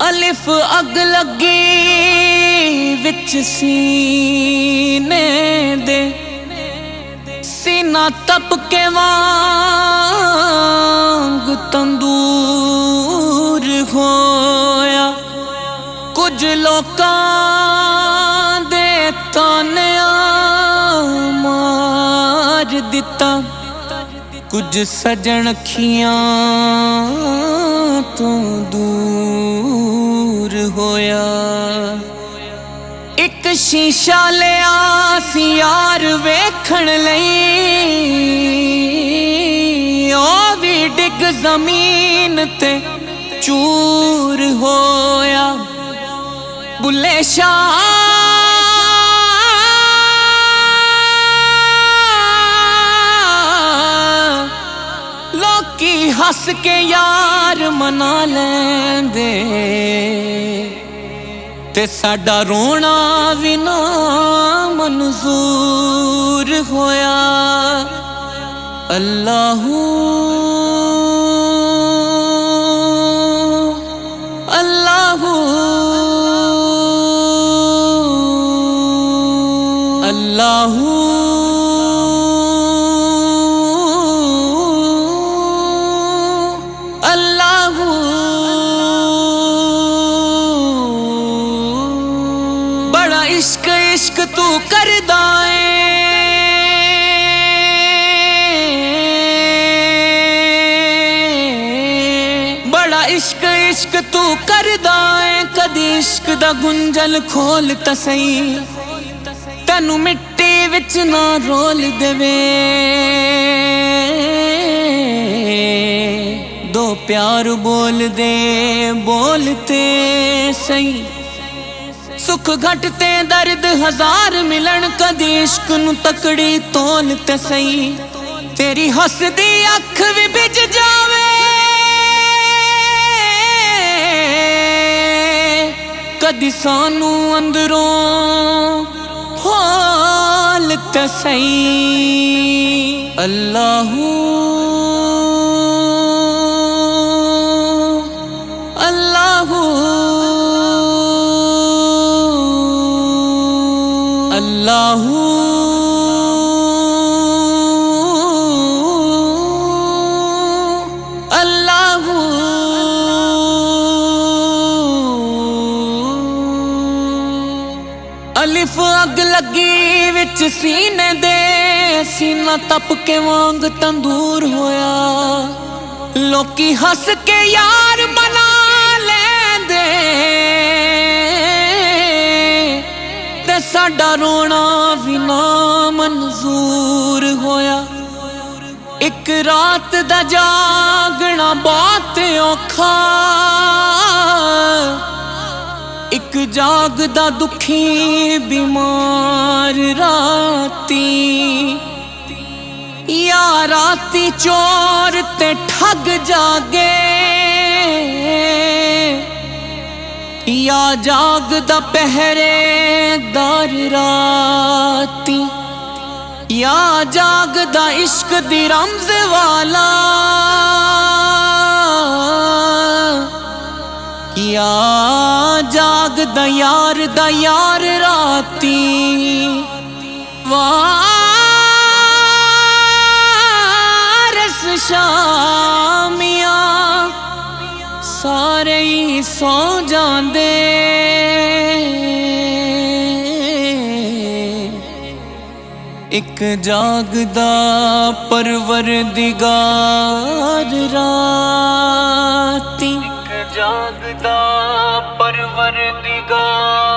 अलिफ अग लगी विच सीने दे, सीना तप के वांग तंदूर होया। कुछ लोकां दे तानिया मार दिता, कुछ सजन अखियां तो दूर होया। एक शीशा लिया सी यार वेखण लई, ओ भी डिग जमीन ते चूर होया। बुल्ले शाह लोकी हस के यार मना लेंदे, ते साडा रोना भी ना मंजूर होया। अल्लाहू अल्लाहू अल्लाहू अल्लाहू बड़ा इश्क इश्क तू करदा है, बड़ा इश्क इश्क तू करदा है। कदी इश्क दा गुंजल खोल ता सही, तैनू मिट्टी विच ना रोल देवे। दो प्यार बोल दे बोलते सही, सुख घटते दर्द हजार मिलन। कदी इश्क नू तकड़ी तोल ते सही, तेरी हसदी अख भी बिज जावे। कदी सानू अंदरों खोल ते सही। अल्लाहू अल्लाहू अल्लाहू अल्लाहू अलिफ अग लगी विच सीने दे, सीना तप के वांग तंदूर होया। लोकी हस के यार मना लेंदे, ते साडा रोना भी ना मंजूर होया। एक रात दा जागना बहुत औखा, एक जागदा दुखी बीमार राती। या राती चोर ते ठग जागे, या जागदा पहरेदार राती। या जागदा इश्क दी रमज वाला, या जागदा यार दा यार राती। वारस शामिया सारे ही सौ जांदे, एक जागदा परवरदिगार राती। एक जागदा परवरदिगार